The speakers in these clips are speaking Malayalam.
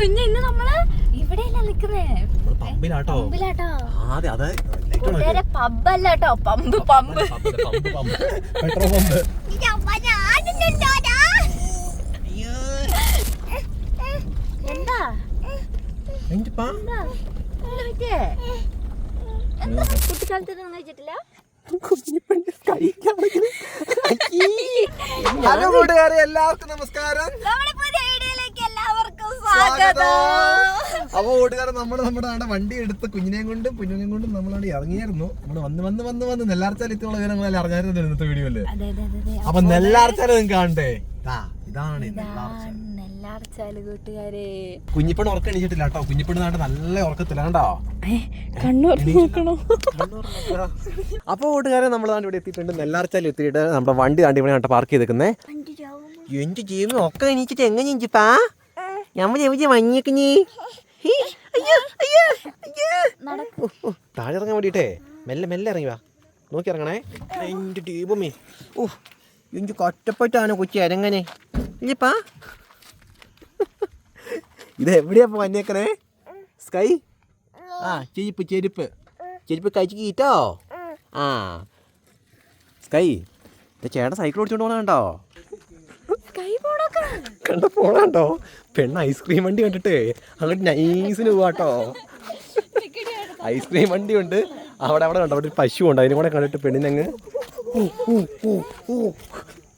ഇന്ന് നമ്മള് ഇവിടെയല്ല നിക്കുന്നേ, പമ്പിലാട്ടോ. പബ്ബല്ല കേട്ടോ, പമ്പ് പമ്പ് പെട്രോൾ പമ്പ്. എന്താ കുട്ടിക്കാലത്ത് കഴിച്ചിട്ടില്ല? ഹലോ കൂട്ടുകാരെ, എല്ലാവർക്കും നമസ്കാരം. അപ്പൊ കൂട്ടുകാരൻ നമ്മുടെ വണ്ടി എടുത്ത് കുഞ്ഞിനെയും കൊണ്ടും നമ്മളവിടെ ഇറങ്ങിയായിരുന്നു. നമ്മള് വന്ന് നെല്ലാർച്ചാൽ എത്തിയുള്ള വിവരങ്ങളെല്ലാം അറിഞ്ഞായിരുന്നു ഇന്നത്തെ വീഡിയോയില്. അപ്പൊ നെല്ലാർച്ചാൽ നിങ്ങൾക്ക് കാണണ്ടേ, ഇതാണ് നെല്ലാർച്ചാല് കൂട്ടുകാരെ. കുഞ്ഞിപ്പണ് ഉറക്കം എണീച്ചിട്ടില്ല കേട്ടോ. കുഞ്ഞിപ്പണ് നാട്ട് നല്ല ഉറക്കത്തില്ല കണ്ടോ. അപ്പൊ കൂട്ടുകാരെ നമ്മൾ ഇവിടെ എത്തിയിട്ടുണ്ട്. നെല്ലാർച്ചാൽ എത്തിയിട്ട് നമ്മുടെ വണ്ടി താണ്ടി ഇവിടെ പാർക്ക് ചെയ്തേക്കുന്നേ. എന്റെ ജീവൻ ഒക്കെ എണീച്ചിട്ട് എങ്ങനെ ഇഞ്ചിപ്പാ ഞമ്മ മഞ്ഞിക്കഞ്ഞി താഴെ ഇറങ്ങാൻ വേണ്ടിട്ടേ മെല്ലെ ഇറങ്ങി വാ. നോക്കി ഇറങ്ങണേ. എന്റെ ടീബമ്മേ, എനിക്ക് കഷ്ടപ്പെട്ടാണ് കൊച്ചി അരങ്ങനെ ഇല്ലിപ്പാ. ഇത് എവിടെയാ വന്നേക്കണേ സ്കൈ? ചെരുപ്പ് കഴിച്ചു കീട്ടോ. സ്കൈ ചേട്ടൻ സൈക്കിൾ ഓടിച്ചോണ്ട് പോണ കണ്ടോ? കണ്ട പോണോ പെണ്ണ് ഐസ്ക്രീം വണ്ടി കണ്ടിട്ടേ അങ്ങോട്ട് നൈസിന് പോവാട്ടോ. ഐസ്ക്രീം വണ്ടി ഉണ്ട് അവിടെ കണ്ടോ. അവിടെ ഒരു പശു ഉണ്ട്, അതിനും കൂടെ കണ്ടിട്ട് പെണ്ണിനങ്ങ്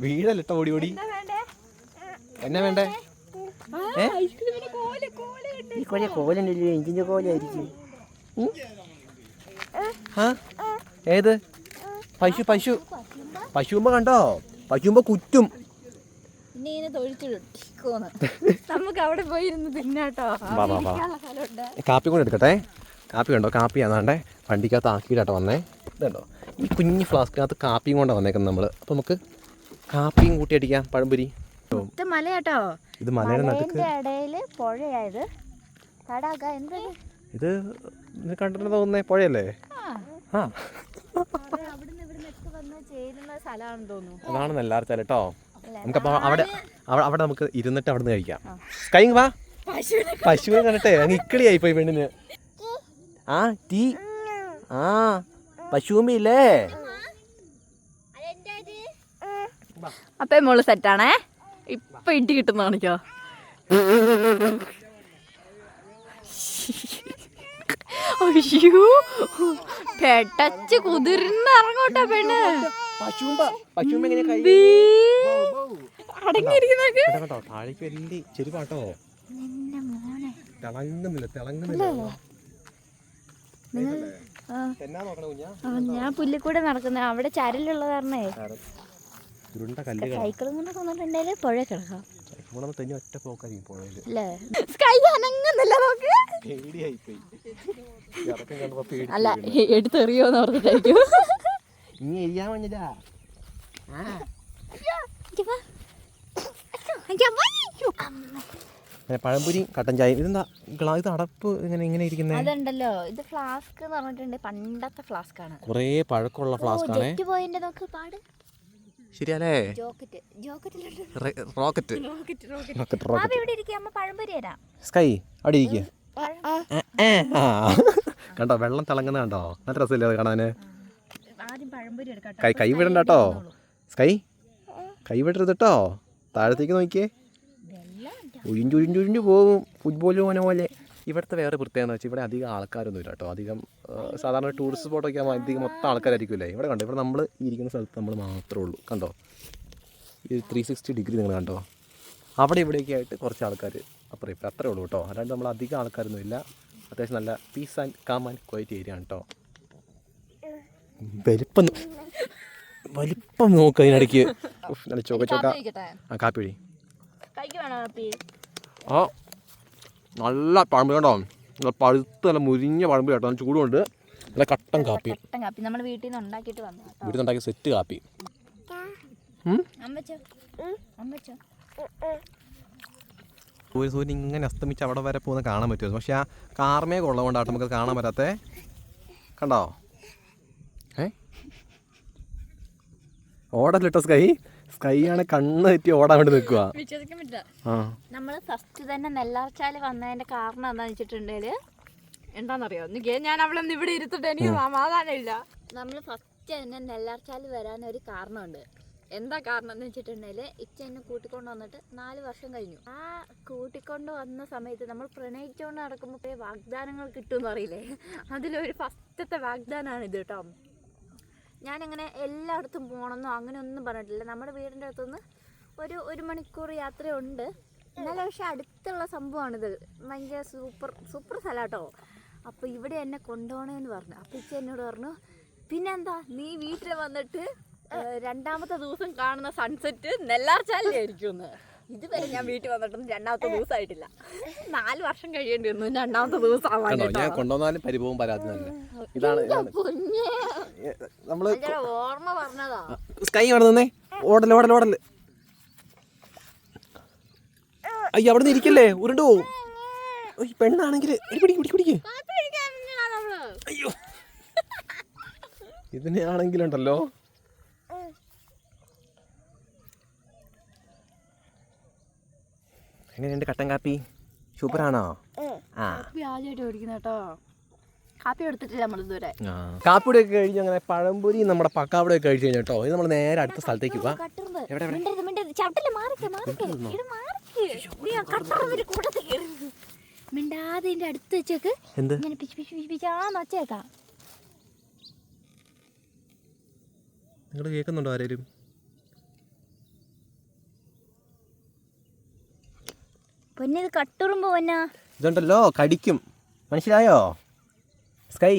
വീടല്ലോ ഓടി. എന്നാ വേണ്ടേ? ഈ കോലുണ്ടല്ലോ, ഇഞ്ചിന്റെ കോലായിരിക്കും. ഏത് പശുമ്പോ കണ്ടോ? പശുമ്പോ കുറ്റും. നമുക്ക് അവിടെ പോയിരുന്നു തിന്നാട്ടോ. കാപ്പി കൊണ്ട് എടുക്കട്ടെ. കാപ്പി കണ്ടോ? കാപ്പി ആണാണ്ടേ വണ്ടിക്കകത്ത് ആക്കിയിട്ടാട്ടോ വന്നേ. ഇതുണ്ടോ ഈ കുഞ്ഞ് ഫ്ലാസ്കിനകത്ത് കാപ്പിയും കൊണ്ടാണ് വന്നേക്കുന്നത് നമ്മള്. അപ്പൊ നമുക്ക് കാപ്പിയും കൂട്ടി അടിക്കാം. പഴംപൊരി. മലയാട്ടോ, ഇത് മലയുടെ നടുക്ക് പുഴയായത്. ഇത് കണ്ടിട്ട് തോന്നുന്നേ പുഴയല്ലേ? അതാണ് നെല്ലാർച്ചാൽ കേട്ടോ. നമുക്കപ്പോ അവിടെ നമുക്ക് ഇരുന്നിട്ട് അവിടെ നിന്ന് കഴിക്കാം. കഴിഞ്ഞ വാ. പശുവിനെ കണ്ടിട്ടേ അങ്ങ് ഇക്കിളിയായി പോയി പെണ്ണിന്. പശുവില്ലേ? അപ്പൊ മോള് സെറ്റാണേ. ഇപ്പൊ ഇട്ടി കിട്ടുന്ന കാണിക്കോ. അയ്യോ പെട്ടച്ച് കുതിർന്ന് ഇറങ്ങോട്ടാ പെണ്ണ്. കേട്ടോ താഴേക്ക് വലിയ ചെരുപ്പാട്ടോ. തിളങ്ങുന്നില്ല. ഞാൻ പുല്ലിക്കൂടെ നടക്കുന്ന അവിടെ ചരലുള്ള കാരണേ സൈക്കിളും കൊണ്ട് കൊന്നിട്ടുണ്ടെങ്കിൽ പുഴ കിടക്കാം. അല്ല എടുത്തെറിയോന്ന് പറഞ്ഞിട്ടായിരിക്കും. പഴംപൊരി കട്ടൻ ചായ. ഇതെന്താ ഇത് അടപ്പ് ഇങ്ങനെ ഇരിക്കുന്നത്? അതുണ്ടല്ലോ, ഇത് ഫ്ലാസ്ക് എന്ന് പറഞ്ഞിട്ടുണ്ട്. പണ്ടത്തെ ഫ്ലാസ്ക് ആണ്, കുറേ പഴക്കമുള്ള ഫ്ലാസ്ക് ആണ്. ശരിയല്ലേ? റോക്കറ്റ്. സ്കൈ അവിടെ ഇരിക്കുക. കണ്ടോ വെള്ളം തിളങ്ങുന്ന കണ്ടോ? നല്ല രസമില്ലേ അത് കാണാന്? കൈ വിടണ്ട കേട്ടോ സ്കൈ, കൈ വിടരുത് കേട്ടോ. താഴത്തേക്ക് നോക്കിയേ, ഉഴിഞ്ഞുഴിഞ്ഞുഴിഞ്ഞു പോകും ഫുട്ബോൾ പോലെ. ഇവിടുത്തെ വേറെ പ്രത്യേകത എന്ന് വെച്ചാൽ ഇവിടെ അധികം ആൾക്കാരൊന്നും ഇല്ല കേട്ടോ. അധികം സാധാരണ ടൂറിസ്റ്റ് സ്പോട്ടൊക്കെ ആകുമ്പോൾ അധികം മൊത്തം ആൾക്കാരായിരിക്കുമല്ലേ. ഇവിടെ കണ്ടോ, ഇവിടെ നമ്മൾ ഇരിക്കുന്ന സ്ഥലത്ത് നമ്മൾ മാത്രമേ ഉള്ളൂ. കണ്ടോ ഈ 360 ഡിഗ്രി നിങ്ങൾ കണ്ടോ? അവിടെ ഇവിടെയൊക്കെ ആയിട്ട് കുറച്ച് ആൾക്കാർ അത്രേ ഉള്ളൂ കേട്ടോ. അല്ലാണ്ട് നമ്മൾ അധികം ആൾക്കാരൊന്നും ഇല്ല. അത്യാവശ്യം നല്ല piece and calm and quiet area ആണ് കേട്ടോ. വലിപ്പം നോക്ക് അതിനിടയ്ക്ക്. നല്ല ചോക്ക കാപ്പി വഴി. നല്ല പഴമ്പ് കേട്ടോ. നല്ല പഴുത്ത് നല്ല മുരിഞ്ഞ പഴമ്പ് കേട്ടോ. നല്ല ചൂടുണ്ട്. നല്ല കട്ടൻ കാപ്പി. വീട്ടിൽ നിന്ന് ഉണ്ടാക്കിയ സെറ്റ് കാപ്പി. സൂര്യൻ ഇങ്ങനെ അസ്തമിച്ച് അവിടെ വരെ പോകുന്ന കാണാൻ പറ്റുമോ? പക്ഷെ ആ കാർമേഘ ഉള്ളതുകൊണ്ടാട്ടോ നമുക്ക് കാണാൻ പറ്റാത്തേ. കണ്ടോ? ഓടല്ലോ സ്കൈ. സ്കൈ ആണ് കണ്ണ് തെറ്റി ഓടാൻ വേണ്ടി നിൽക്കുക. വിശ്വസിക്കാൻ പറ്റില്ല. നമ്മള് ഫസ്റ്റ് തന്നെ നെല്ലാർച്ചാല് വന്നതിന്റെ കാരണം എന്താന്ന് വെച്ചിട്ടുണ്ടെങ്കില് എന്താണെന്നറിയോ, ഞാൻ അവളെ ഇവിടെ ഇരുത്തിട്ട് എനിക്ക് സമാധാനമില്ല. നമ്മൾ ഫസ്റ്റ് തന്നെ നെല്ലാർച്ചാല് വരാൻ ഒരു കാരണമുണ്ട്. എന്താ കാരണം എന്ന് വെച്ചിട്ടുണ്ടെങ്കിൽ ഇച്ച എന്നെ കൂട്ടിക്കൊണ്ട് വന്നിട്ട് 4 വർഷം കഴിഞ്ഞു. ആ കൂട്ടിക്കൊണ്ട് വന്ന സമയത്ത് നമ്മൾ പ്രണയിച്ചുകൊണ്ട് നടക്കുമ്പോൾ വാഗ്ദാനങ്ങൾ കിട്ടുമെന്ന് അറിയില്ലേ, അതിലൊരു ഫസ്റ്റത്തെ വാഗ്ദാനമാണ് ഇത് കേട്ടോ. ഞാനങ്ങനെ എല്ലായിടത്തും പോകണമെന്നോ അങ്ങനെ ഒന്നും പറഞ്ഞിട്ടില്ല. നമ്മുടെ വീടിൻ്റെ അടുത്തുനിന്ന് ഒരു 1 മണിക്കൂർ യാത്രയുണ്ട്. എന്നാലും പക്ഷെ അടുത്തുള്ള സംഭവമാണിത്. ഭയങ്കര സൂപ്പർ സ്ഥലം കേട്ടോ. അപ്പോൾ ഇവിടെ എന്നെ കൊണ്ടുപോകണമെന്ന് പറഞ്ഞു. അപ്പോൾ ഇച്ച എന്നോട് പറഞ്ഞു, പിന്നെന്താ നീ വീട്ടിൽ വന്നിട്ട് 2ാമത്തെ ദിവസം കാണുന്ന സൺസെറ്റ് നെല്ലാർച്ചാലിലായിരിക്കുമെന്ന്. ഇതുവരെ ഞാൻ വീട്ടിൽ വന്നിട്ടൊന്നും 2ാമത്തെ ദിവസമായിട്ടില്ല. 4 വർഷം കഴിയേണ്ടി വന്നു 2ാമത്തെ ദിവസം ഞാൻ കൊണ്ടുവന്നാലും പരിഭവം പരാതി തന്നെ. ഇതാണ് നമ്മള് ഓർമ്മ പറഞ്ഞതാ. സ്കൈ അവിടെ നിന്നേ, ഓടല് അയ്യോ അവിടെ നിന്ന് ഇരിക്കല്ലേ, ഉരുണ്ടു പോവും. പെണ്ണാണെങ്കിൽ പിടിക്ക്. അയ്യോ ഇതിനാണെങ്കിലുണ്ടല്ലോ എങ്ങനെയുണ്ട് കട്ടൻ കാപ്പി? സൂപ്പറാണോ? ആദ്യമായിട്ട് മേടിക്കുന്ന കേട്ടോ. കാപ്പി എടുത്തിട്ടില്ല നമ്മളിതുവരെ. കാപ്പിയുടെ ഒക്കെ കഴിഞ്ഞ് അങ്ങനെ പഴംപൊരി നമ്മുടെ പക്കാവിടെ ഒക്കെ കഴിച്ചു കഴിഞ്ഞു കേട്ടോ. ഇത് നമ്മൾ നേരെ അടുത്ത സ്ഥലത്തേക്ക് പോവാം. മിണ്ടാതെ അടുത്ത് വെച്ചേക്ക്. ഒച്ചേക്കാം. നിങ്ങൾ കേൾക്കുന്നുണ്ടോ ആരേലും? പൊന്നെ ഇത് കട്ടുറുമ്പോ പൊന്നാ. ഇതുണ്ടല്ലോ കടിക്കും, മനസ്സിലായോ സ്കൈ?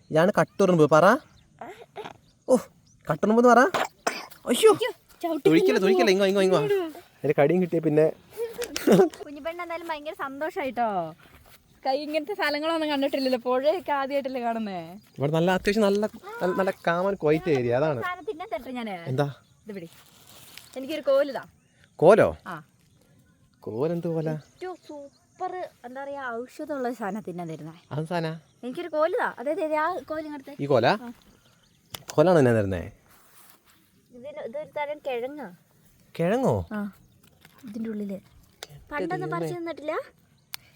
ഇതാണ് കട്ടുറുമ്പ്. പറ. ഓ കട്ടുറുമ്പ് എന്ന് പറ. അയ്യോ തൊഴിക്കല്ലേ, ഇങ്ങോ അതിന്റെ കടിയും കിട്ടിയ പിന്നെ. കുഞ്ഞിപ്പെണ്ണ എന്തായാലും ഭയങ്കര സന്തോഷായിട്ടോ. കൈ ഇങ്ങനത്തെ സ്ഥലങ്ങളൊന്നും കണ്ടിട്ടില്ലല്ലോ, പുഴയൊക്കെ ആദ്യമായിട്ടല്ലേ കാണുന്നേ. ഇവിടെ നല്ല അത്യാവശ്യം നല്ല കാമൻ ക്വൈറ്റ് ഏരിയ. അതാണ്. എന്താ എനിക്കൊരു കോലിതാ. കോലോ? കോലെന്ത് കോല? സൂപ്പർ എന്താ പറയാ, ഔഷധമുള്ള സാധനം തിന്നാൻ തരുന്നേ. അത് സാധന എനിക്കൊരു കോലിതാ. അതായത് ആ കോലിങ്ങടുത്ത്. ഈ കോലാണ് എന്നാ തരുന്നേ? ഇതൊരു തരം കിഴങ്ങാ. കിഴങ്ങോ? ഇതിന്റെ ഉള്ളില് പണ്ടൊന്നും പറിച്ചു തന്നിട്ടില്ല.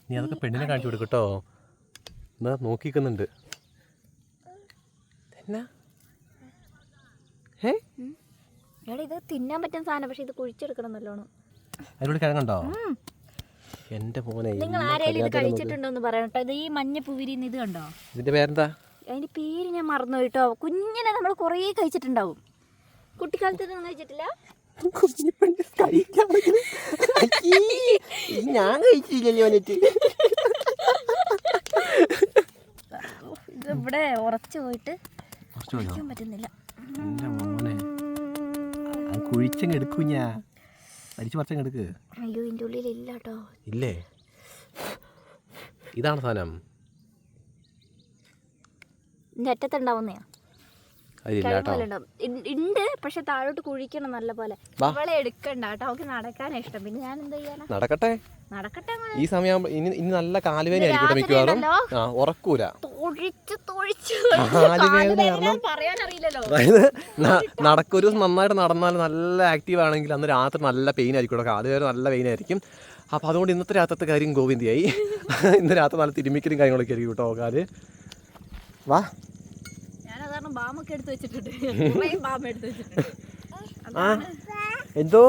നീ അതൊക്കെ പെണ്ണിനെ കാണിച്ചു കൊടുക്കട്ടോ. എന്നാ നോക്കിക്കുന്നുണ്ട്. ഇത് തിന്നാൻ പറ്റുന്ന സാധനം, പക്ഷെ ഇത് കുഴിച്ചെടുക്കണം നല്ലോണം. അതിലൂടെ കിഴങ്ങുണ്ടോ? എന്റെ മോനെ, നിങ്ങൾ ആരെങ്കിലും ഇത് കഴിച്ചിട്ടുണ്ടോന്ന് പറയട്ടോ. ഇത് ഈ മഞ്ഞ പൂവിരിന്ന് ഇത് കണ്ടോ? ഇതിന്റെ പേരെന്താ? അതിന്റെ പേര് ഞാൻ മറന്നു കേട്ടോ. കുഞ്ഞിനെ നമ്മൾ കുറേ കഴിച്ചിട്ടുണ്ടാവും. കുട്ടിക്കാലത്തൊന്നും കഴിച്ചിട്ടില്ല. ഞാൻ കഴിച്ചില്ലല്ലോ. ഇവിടെ ഉറച്ചു പോയിട്ട് പറ്റുന്നില്ല. കുഴിച്ചെടുക്കൂ. ഞാൻ അടിച്ചു പറിച്ചെടുക്ക്. അയ്യോ ഇതിന്റെ ഉള്ളിൽ ഇല്ല കേട്ടോ. ഇല്ലേ? ഇതാണ് സാധനം. ഇതിന്റെ അറ്റത്തുണ്ടാവുന്നയാ. ഉണ്ട്, പക്ഷെ താഴോട്ട് കുഴിക്കണം നല്ല പോലെ. അവളെ എടുക്കണ്ട കേട്ടോ, അവൾക്ക് നടക്കാനാ ഇഷ്ടം. പിന്നെ ഞാൻ എന്താ ചെയ്യാനാ? നടക്കട്ടെ. ഈ സമയം ഇനി നല്ല കാലുവേദന ആയിരിക്കും മിക്കവാറും. ഉറക്കൂല. അതായത് നടക്കൊരു നന്നായിട്ട് നടന്നാൽ നല്ല ആക്റ്റീവ് ആണെങ്കിൽ അന്ന് രാത്രി നല്ല പെയിൻ ആയിരിക്കും. കാലുവേദന നല്ല പെയിൻ ആയിരിക്കും. അപ്പോൾ അതുകൊണ്ട് ഇന്നത്തെ രാത്രത്തെ കാര്യം ഗോവിന്ദിയായി. ഇന്ന് രാത്രി നല്ല തിരുമിക്കലും കാര്യങ്ങളൊക്കെ ആയിരിക്കും കേട്ടോ. കാല് വാ. എന്തോ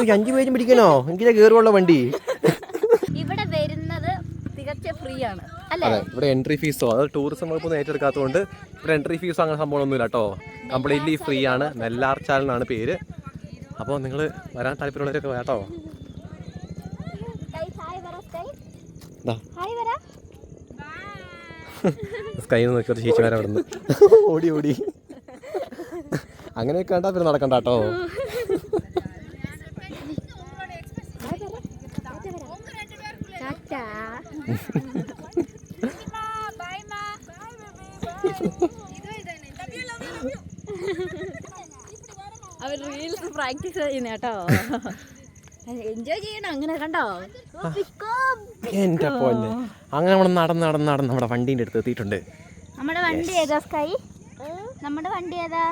5 പേരും പിടിക്കണോ? എങ്കിലേ കേറുള്ള വണ്ടി. ഇവിടെ വരുന്നത് തികച്ച ഫ്രീ ആണ് അല്ലേ? ഇവിടെ എൻട്രി ഫീസോ അത് ടൂറിസം വകുപ്പൊന്നും ഏറ്റെടുക്കാത്തതുകൊണ്ട് ഇവിടെ എൻട്രി ഫീസോ അങ്ങനെ സംഭവമൊന്നുമില്ല കേട്ടോ. കംപ്ലീറ്റ്ലി ഫ്രീ ആണ്. നെല്ലാർച്ചാലെന്നാണ് പേര്. അപ്പോൾ നിങ്ങൾ വരാൻ താല്പര്യമുള്ളവരൊക്കെ കേട്ടോ. സ്കൈന്ന് നോക്കി ചേച്ചിമാരെ അവിടെ നിന്ന് ഓടി അങ്ങനെയൊക്കെ കണ്ടാ പിന്നെ നടക്കണ്ട കേട്ടോ. അവർ റീൽസ് പ്രാക്ടീസ് ചെയ്യുന്ന കേട്ടോ. എൻജോയ് ചെയ്യണം. അങ്ങനെ കണ്ടോ? എന്റെ പോലെ അങ്ങനെ നമ്മൾ നടന്ന് നമ്മുടെ വണ്ടീൻ്റെ അടുത്ത് എത്തിയിട്ടുണ്ട്. നമ്മുടെ വണ്ടി ഏതാ സ്കൈ? നമ്മുടെ വണ്ടി ഏതാ?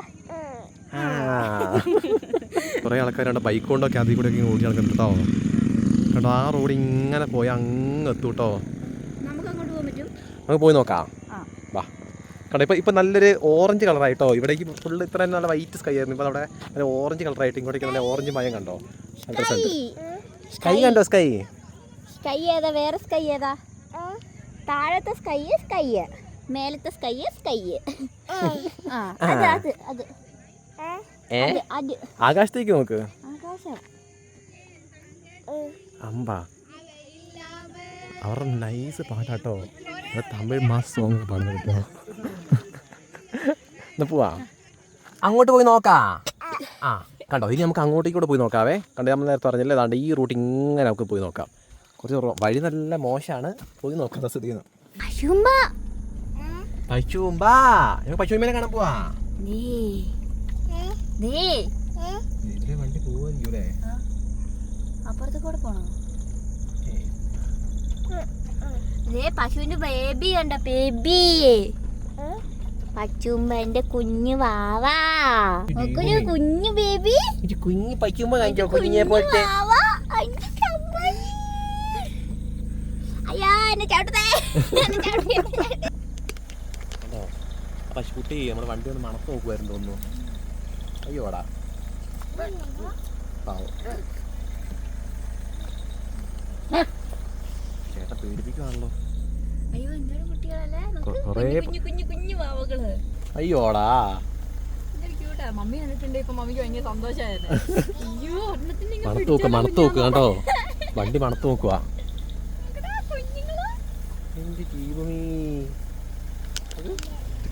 കുറേ ആൾക്കാരുണ്ട് ബൈക്ക് കൊണ്ടൊക്കെ അതിൽ കൂടെ ഒക്കെ ഓടി നടക്കുന്നുണ്ട് കേട്ടോ. കേട്ടോ ആ റോഡ് ഇങ്ങനെ പോയി അങ്ങ് എത്തും കേട്ടോ. നമുക്ക് അങ്ങോട്ട് പോകാൻ പറ്റും. നമുക്ക് പോയി നോക്കാം. വാ. കണ്ടോ ഇപ്പം നല്ലൊരു ഓറഞ്ച് കളറായിട്ടോ. ഇവിടേക്ക് ഫുള്ള് ഇത്ര നല്ല വൈറ്റ് സ്കൈ ആയിരുന്നു. ഇപ്പോൾ അവിടെ നല്ല ഓറഞ്ച് കളറായിട്ട് ഇങ്ങോട്ടേക്ക് നല്ല ഓറഞ്ച് മയം കണ്ടോ. സ്കൈ കണ്ടോ? സ്കൈ സ്കൈ ഏതാ? വേറെ സ്കൈ ഏതാ? താഴത്തെ സ്കൈ സ്കൈ, മേലത്തെ സ്കൈ സ്കൈ. ആകാശത്തേക്ക് നോക്ക്. ആകാശം അമ്പാ അവരുടെ നൈസ് പാട്ടാട്ടോ. തമിഴ് മാസ് സോങ് പാടുന്നത് കേട്ടോ. എന്നാ പോവാ, അങ്ങോട്ട് പോയി നോക്കാം. ആ കണ്ടോ, ഇനി നമുക്ക് അങ്ങോട്ടേക്കൂടെ പോയി നോക്കാവേ. കണ്ടോ നമ്മൾ നേരത്തെ പറഞ്ഞല്ലേ, അതാണ്ട് ഈ റൂട്ട് ഇങ്ങനെ നമുക്ക് പോയി നോക്കാം. കുറച്ച് വഴി നല്ല മോശമാണ്, പോയി നോക്കാം. സ്ഥിതിന്ന് പശുമ്പാ, പശുവിനെ കാണാൻ പോവാ. വണ്ടി പോവായിരിക്കൂലേ? അപ്പുറത്ത് കൂടെ പോണോ? പശുവിന്റെ ബേബി കണ്ട, ബേബി പച്ചുമ്പന്റെ കുഞ്ഞു വാവാ, കുഞ്ഞു ബേബി, കുഞ്ഞു പച്ചുമ്പ കാണിച്ചോ, കുഞ്ഞിനെ പോലത്തെ. പശുക്കുട്ടി നമ്മുടെ വണ്ടി ഒന്ന് മണത്ത് നോക്കുമായിരുന്നു തോന്നുന്നു. അയ്യോടാ ചേട്ടാ പേടിപ്പിക്കുവാണല്ലോ. അയ്യോടാ മമ്മി കണ്ടിട്ടുണ്ട്. ഇപ്പൊ മമ്മിക്ക് ഭയങ്കര സന്തോഷമായിരുന്നു. മണത്ത് നോക്ക് കേട്ടോ, വണ്ടി മണത്ത് നോക്കുക. എന്റെ ജീവമേ,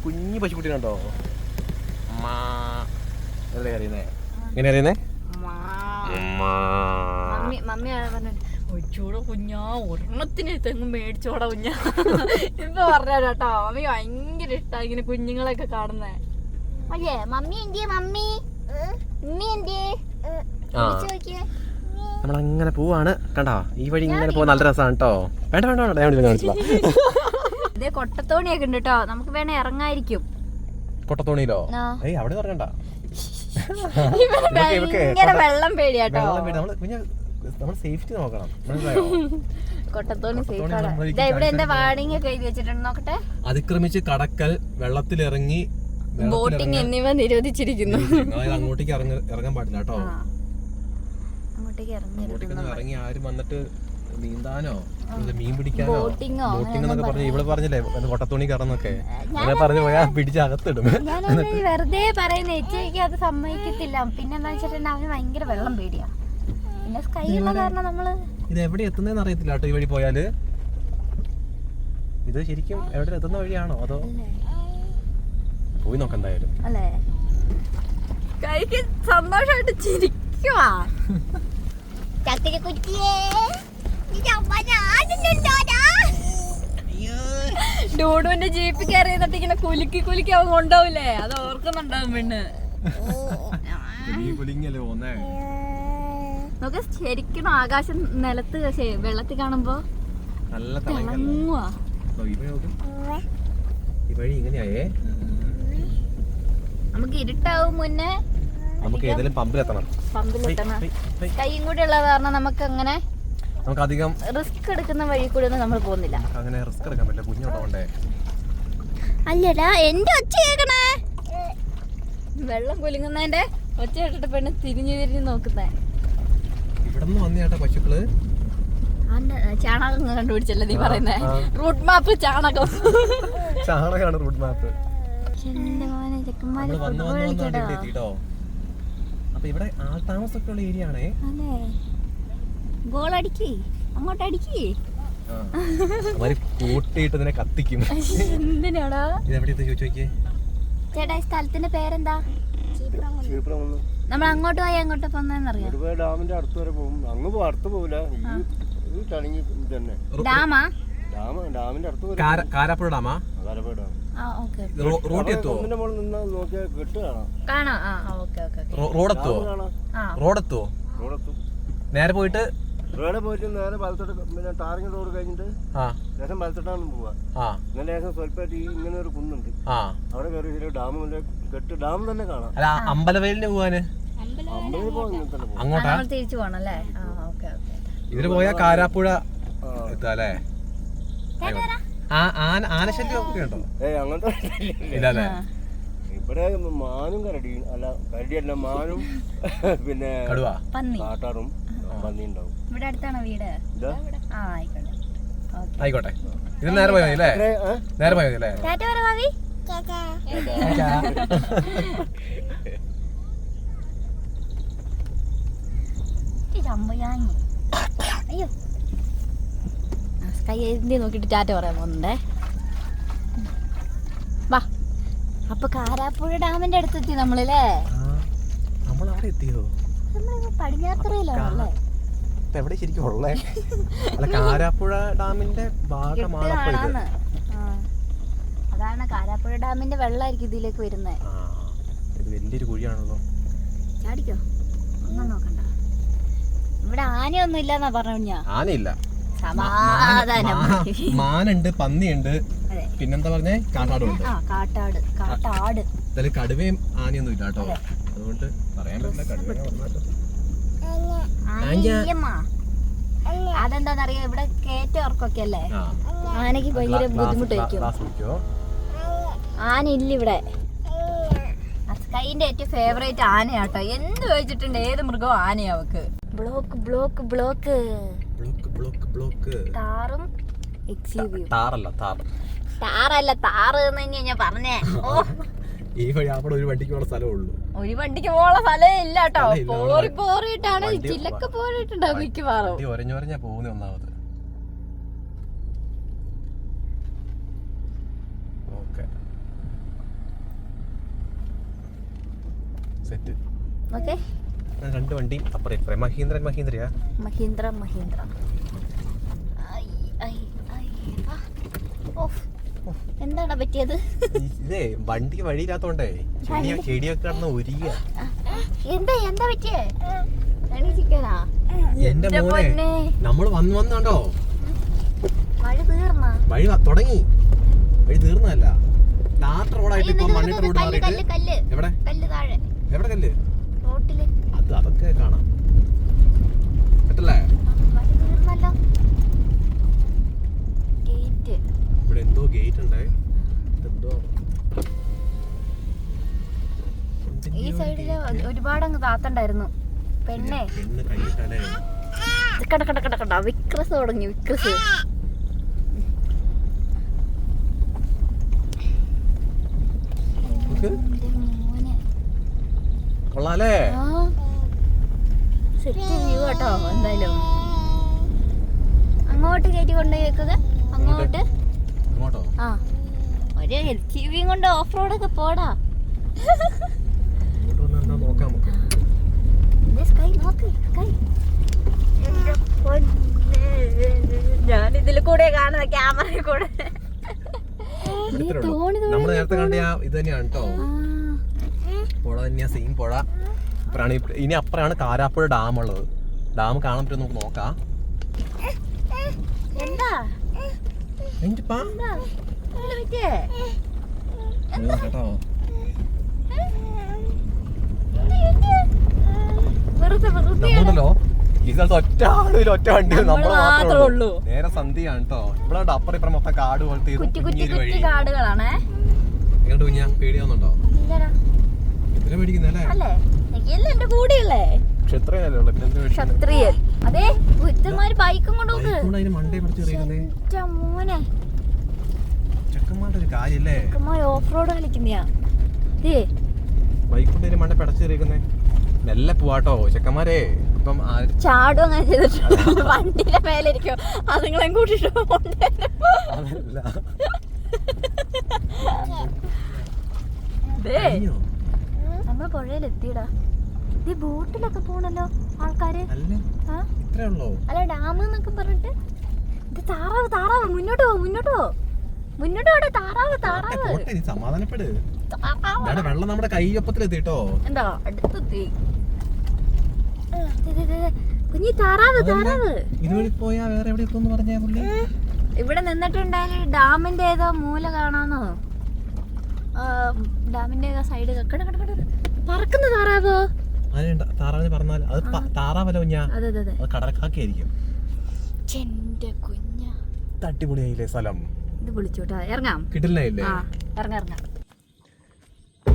കുഞ്ഞു പശുക്കുട്ടി കണ്ടോ. എവിടെ അറിയുന്നേ? എങ്ങനെ അറിയുന്നേ? മമ്മി ഒച്ചോടെ കുഞ്ഞാ, ഒരെണ്ണത്തിന് തെങ്ങും മേടിച്ചോടെ കുഞ്ഞാ ഇപ്പൊ പറഞ്ഞ കേട്ടോ. മമ്മി ഭയങ്കര ഇഷ്ടാ ഇങ്ങനെ കുഞ്ഞുങ്ങളൊക്കെ കാണുന്നേ. അയ്യേ മമ്മി എന്തിയെ? മമ്മി ഉമ്മി എന്തിയെ? നമ്മളങ്ങനെ പോവാണ് കണ്ടോ. ഈ വഴി ഇങ്ങനെ പോവാൻ നല്ല രസമാണ് കേട്ടോ. വേണ്ട വേണ്ട വേണ്ട, ഞാൻ കാണിച്ചില്ല. ഇതേ കൊട്ടത്തോണിയൊക്കെ ഉണ്ട് കേട്ടോ, നമുക്ക് വേണേ ഇറങ്ങായിരിക്കും. കൊട്ടത്തോണിയിലോ? ഏയ് അവിടെ ഇറങ്ങണ്ട, ഭയങ്കര വെള്ളം പേടിയാട്ടോ. നമ്മൾ സേഫ്റ്റി നോക്കണം. കൊട്ടത്തോണി സേഫ്. ഇവിടെ എന്റെ വാർണിംഗ് ഒക്കെ എഴുതി വെച്ചിട്ടുണ്ട്, നോക്കട്ടെ. അതിക്രമിച്ച് കടക്കൽ, വെള്ളത്തിലിറങ്ങി, ബോട്ടിംഗ് എന്നിവ നിരോധിച്ചിരിക്കുന്നു. അങ്ങോട്ടേക്ക് ഇറങ്ങാൻ പാടില്ല കേട്ടോ. അങ്ങോട്ടേക്ക് ഇറങ്ങി ആരും വന്നിട്ട് നീന്താനോ മീൻ പിടിക്കാനോ ബോട്ടിംഗ് എന്നൊക്കെ പറഞ്ഞു ഇവിടെ പറഞ്ഞില്ലേ കൊട്ടത്തോണി കയറുന്നൊക്കെ അങ്ങനെ പറഞ്ഞു പോയാ പിടിച്ച് അകത്തിടും. വെറുതെ പറയുന്ന ചേച്ചിക്ക് അത് സമ്മതിക്കത്തില്ല. പിന്നെ എന്താ വെച്ചിട്ടുണ്ടെങ്കിൽ അവന് ഭയങ്കര വെള്ളം പേടിയാ. പിന്നെ സ്കൈ ഉള്ള കാരണം നമ്മള് ഇത് എവിടെ എത്തുന്നതെന്ന് അറിയത്തില്ല കേട്ടോ. ഈ വഴി പോയാല് ഇത് ശരിക്കും എവിടെ എത്തുന്ന വഴിയാണോ അതോ പോയി നോക്കാം എന്തായാലും. അല്ലേ കൈക്ക് സന്തോഷമായിട്ട് ചിരിക്കുവാ. ഡൂഡുവിന്റെ ജീപ്പ് കയറി എന്നിട്ട് ഇങ്ങനെ കുലുക്കി കുലുക്കി അവൻ കൊണ്ടുപോവില്ലേ, അത് ഓർക്കുന്നുണ്ടാവും പെണ്ണ്. നമുക്ക് ശരിക്കും ആകാശം നിലത്ത് വെള്ളത്തിൽ കാണുമ്പോ തിളങ്ങുവാ. നമുക്ക് ഇരുട്ടാവും മുന്നേ നമുക്ക് ഏതെങ്കിലും പമ്പിലെത്തണം. കൈയും കൂടി ഉള്ളത് കാരണം നമുക്ക് അങ്ങനെ നമുക്ക് അധികം റിസ്ക് എടുക്കുന്ന വഴി കൂടെ ഒന്നും നമ്മൾ പോകുന്നില്ല. അങ്ങനെ റിസ്ക് എടുക്കാൻ പറ്റില്ല, കുഞ്ഞുണ്ടോണ്ടേ. അല്ലടാ എന്റെ ഒച്ച കേൾക്കണേ, വെള്ളം കുലുങ്ങുന്നതിന്റെ ഒച്ച കേട്ടിട്ട് പെണ്ണ് തിരിഞ്ഞു തിരിഞ്ഞു നോക്കുന്നേ. ഇവിടുന്ന് വന്നേട്ടാ പശുക്കള് ചാണകം കണ്ടുപിടിച്ചല്ലേ നീ പറയുന്നേ? റൂട്ട് മാപ്പ് ചാണകം, ചാണകമാണ് റൂട്ട് മാപ്പ്. അപ്പൊ ഇവിടെ ആൾതാമസമൊക്കെ ഉള്ള ഏരിയ ആണേ. ഗോൾ അടിക്കേ, അങ്ങോട്ട് അടിക്കേ, കൂട്ടിയിട്ട് ഇതിനെ കത്തിക്കും. എന്തിനാടാ ഇതെവിടെ ചോദിച്ചേ ചേട്ടാ? ഈ സ്ഥലത്തിന്റെ പേരെന്താ? നമ്മൾ അങ്ങോട്ട് പോയി അങ്ങോട്ട് പോന്നറിയാം. ഡാമിന്റെ അടുത്ത് വരെ പോകും. അങ്ങ് അടുത്ത് പോവില്ല, ഡാമാ? ഡാമിന്റെ അടുത്ത് കാരാപ്പുഴ ഡാമാ? കാരാപ്പുഴ ഡാം. റോഡെത്തുവോ? റോഡെത്തുവോ? നേരെ പോയിട്ട് ഇവിടെ പോയിട്ട് നേരെ വലത്തോട്ട് പിന്നെ ടാറിങ് റോഡ് കഴിഞ്ഞിട്ട് ലേശം വലത്തോട്ടാണ് പോവാ. ഇങ്ങനെ ലേശം സ്വല്പമായിട്ട് ഈ ഇങ്ങനെ ഒരു കുന്നുണ്ട്, അവിടെ കയറി ഡാം ഡാം തന്നെ കാണാം. അമ്പലവയലിന് പോവാന് അമ്പലത്തിൽ പോകാൻ അങ്ങോട്ടാ തിരിച്ചു പോണല്ലേ? ഇതിന് പോയാ കാരാപ്പുഴ എത്താല്ലേ? ആനശല്യം ഒക്കെ ഉണ്ടോ? അങ്ങനത്തെ ഇല്ലല്ലേ? ഇവിടെ മാനും കരടിയല്ല മാനും പിന്നെ കാട്ടാറും പന്നി ഉണ്ടാവും. ഇവിടെ അടുത്താണോ വീട്? ആയിക്കോട്ടെ. ഇത് നേരെ പോയാ മതി അല്ലേ? നേരെ പോയാ മതി അല്ലേ? അയ്യോ സ്കൈ നോക്കിട്ട് ടാറ്റ പറയാൻ പോകുന്നുണ്ടേ. വാ. അപ്പൊ കാരാപ്പുഴ ഡാമിന്റെ അടുത്തെത്തി നമ്മളല്ലേ? നമ്മളവിടെ എത്തിയോ? നമ്മളിപ്പോ പടിഞ്ഞാത്തറയിലാണല്ലേ? എവിടെ ശരിക്കും ഉള്ളേ? അല്ല, കാരാപ്പുഴ ഡാമിന്റെ ഭാഗമാണ്. അതാണ് കാരാപ്പുഴ ഡാമിന്റെ വെള്ളമായിരിക്കും ഇതിലേക്ക് വരുന്നത്. ഇത് വലിയൊരു കുഴിയാണല്ലോ. ചാടിക്കോ, ഒന്നും നോക്കണ്ട. ഇവിടെ ആനയൊന്നും ഇല്ലെന്നാ പറഞ്ഞു. ആനയില്ല, സമാധാനം. മാനുണ്ട്, പന്നിയുണ്ട്, പിന്നെന്താ പറഞ്ഞേ? കാട്ടാടുണ്ട്. കാട്ടാട്. എന്തായാലും കടുവയും ആനയൊന്നും ഇല്ല കേട്ടോ. അതുകൊണ്ട് പറയാൻ പറ്റില്ല. കടുവ അതെന്താന്നറിയോ, ഇവിടെ കയറ്റം ഇറക്കൊക്കെ അല്ലേ, ആനക്ക് ഭയങ്കര ബുദ്ധിമുട്ടായിരിക്കും. ആന ഇല്ല ഇവിടെ. സ്കൈന്റെ ഏറ്റവും ഫേവറേറ്റ് ആനയാട്ടോ. എന്ത് ചോദിച്ചിട്ടുണ്ട്, ഏത് മൃഗവും ആനയാ അവക്ക്. ബ്ലോക്ക് ബ്ലോക്ക് ബ്ലോക്ക് ബ്ലോക്ക് താറും എക്സ്യൂവിയും. താറല്ല താറ് എന്ന് തന്നെയാ ഞാൻ പറഞ്ഞേ. ഈ വഴി അവിടെ ഒരു വണ്ടിക്ക് പോകാനുള്ള സ്ഥലമേ ഉള്ളൂ. ഒരു വണ്ടിക്ക് പോകാനുള്ള സ്ഥലം ഇല്ല കേട്ടോ. പോറിയിട്ടാണ് ചില്ലൊക്കെ പോറിയിട്ടുണ്ടാവും മിക്കവാറും. ഒരഞ്ഞൊരഞ്ഞാ പോകുന്ന ഒന്നാമത്. സെറ്റ്. ഓക്കേ, രണ്ട് വണ്ടിയും അപ്പുറം. മഹീന്ദ്രയാ? മഹീന്ദ്ര. എന്താണ് പറ്റിയത്? ഇതേ വണ്ടി വഴിയില്ലാത്തോണ്ടേ ചെടിയൊക്കെ കിടന്ന് ഉരിയ. എന്താ പറ്റിയേ? എണീച്ചിരിക്കാനാ? എന്റെ മോനെ, നമ്മള് വന്നോ വഴി തീർന്നാ? വഴി തുടങ്ങി. വഴി തീർന്നല്ല, ടാർ റോഡായിട്ട് ഇപ്പൊ മണ്ണിട്ട റോഡ് മാറിയിട്ട്. എവിടെ എവിടെ കല്ല്? റോട്ടില്. അതൊക്കെ കാണാം പറ്റല്ലേ? ഇവിടെ എന്തോ ഗേറ്റ് ഉണ്ട്. ഈ സൈഡില് ഒരുപാട് അങ്ങ് താത്തണ്ടായിരുന്നു. പെണ്ണെ കട വിക്രസ് തുടങ്ങി. വിക്രസ് കൊള്ളാലേ? സെറ്റ് വ്യൂ കേട്ടോ. എന്തായാലും അങ്ങോട്ട് കയറ്റി കൊണ്ടുപോയി വെക്കുക. അങ്ങോട്ടോ? ഒരു എൽസിവിയും കൊണ്ട് ഓഫ് റോഡൊക്കെ പോടാ. ഞാൻ ഇതിൽ കൂടെ കാണുന്ന ക്യാമറയിൽ കൂടെ. നമ്മള് നേരത്തെ കണ്ട ഇത് തന്നെയാണ് കേട്ടോ. പുഴ തന്നെയാ, സെയിം പുഴ. ഇനി അപ്പുറമാണ് കാരാപ്പുഴ ഡാം ഉള്ളത്. ഡാം കാണാൻ പറ്റും, നമുക്ക് നോക്കാം. നമ്മളുണ്ടല്ലോ ഈ സ്ഥലത്ത് ഒറ്റ ആളും ഒറ്റ വണ്ടി നമ്മള് മാത്രമേ ഉള്ളൂ. നേരെ സന്ധ്യയാണ് കേട്ടോ. ഇവിടെ അപ്പുറം ഇപ്പുറം മൊത്തം കാട് പോലത്തെ കാടുകളാണേ. എങ്ങോട്ട് കുഞ്ഞാ പേടിയാവുന്നുണ്ടോ? എന്തിനാ പേടിക്കുന്നല്ലേ? ക്ഷത്രിയൻ. അതെ, പുരുഷന്മാര് ബൈക്കും കൊണ്ടുപോകും. ചെക്കന്മാരുടെ ഒരു കാര്യല്ലേ, ഓഫ് റോഡ് കളിക്കുന്നയാ. ബൈക്ക് കൊണ്ട് മണ്ട പിടച്ചേറിക്കുന്നേ. മെല്ലെ പോവാട്ടോ ചെക്കന്മാരെ. ഇപ്പം ചാടും അങ്ങനെ ചെയ്തിട്ടുണ്ട്. വണ്ടിയുടെ മേലിരിക്കും, അതുങ്ങളെ കൂട്ടിട്ട് നമ്മള് പുഴയിലെത്തിയടാ. ഈ ബോട്ടിലൊക്കെ പോണല്ലോ ആൾക്കാര്. അല്ല, ഡാം എന്നൊക്കെ പറഞ്ഞിട്ട്. ഇത് താറാവ് മുന്നോട്ട് പോടെ. താറാവ് സമാധാനപ്പെട്. വെള്ളം നമ്മുടെ കൈയൊപ്പത്തിലെത്തിട്ടോ. എന്താ അടുത്തെത്തി. കുഞ്ഞി താറാവ് താറാവ് ഇതുവഴി പോയാ വേറെ എവിടെ എത്തുമെന്ന് പറഞ്ഞാ പുള്ളി? ഇവിടെ നിന്നിട്ടുണ്ടായാലും ഡാമിന്റെ ഏതോ മൂല കാണാന്നോ, ഡാമിന്റെ ഏതോ സൈഡ് പറക്കുന്ന താറാവോ? താറാവിന് പറഞ്ഞാൽ അത് താറാവല്ല കുഞ്ഞാ, അതെ അതെ അതെ, അത് കടൽക്കാക്കയായിരിക്കും. എന്റെ കുഞ്ഞ തട്ടിപ്പൊളിയായില്ലേ സ്ഥലം? ഇത് വിളിച്ചോട്ടാ, ഇറങ്ങാം. കിട്ടില്ലായില്ലേ? ഇറങ്ങാം.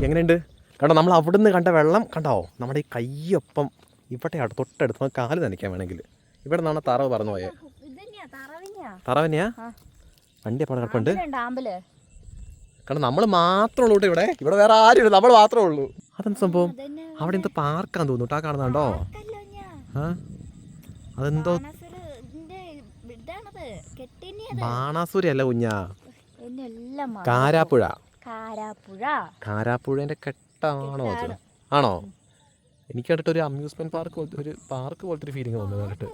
എങ്ങനെയുണ്ട്? കണ്ടോ, നമ്മൾ അവിടുന്ന് കണ്ട വെള്ളം കണ്ടോ, നമ്മുടെ ഈ കയ്യൊപ്പം ഇവിടെ തൊട്ടടുത്ത് നമുക്ക് കാല് നനയ്ക്കാൻ വേണമെങ്കിൽ. ഇവിടെ നിന്നാണ് താറാവ് പറന്നു പോയെ. താറാവിനെയാ? വണ്ടി അപ്പോൾ കിടപ്പുണ്ട്. കാരണം നമ്മൾ മാത്രമേ ഉള്ളൂ ഇവിടെ, ഇവിടെ വേറെ ആരും, നമ്മൾ മാത്രമേ ഉള്ളൂ. അതെന്ത് സംഭവം? അവിടെ എന്തോ പാർക്കാന്ന് തോന്നുന്നു. ആ കാണുന്നുണ്ടോ? ആ അതെന്തോ ബാണാസുര അല്ല കുഞ്ഞാ, കാരാപ്പുഴ. കാരാപ്പുഴേന്റെ കെട്ടാണോ അത്? ആണോ? എനിക്ക് കണ്ടിട്ട് ഒരു അമ്യൂസ്മെന്റ് പാർക്ക് പോലത്തെ ഒരു പാർക്ക് പോലത്തെ ഒരു ഫീലിംഗ് തോന്നുന്നു കണ്ടിട്ട്.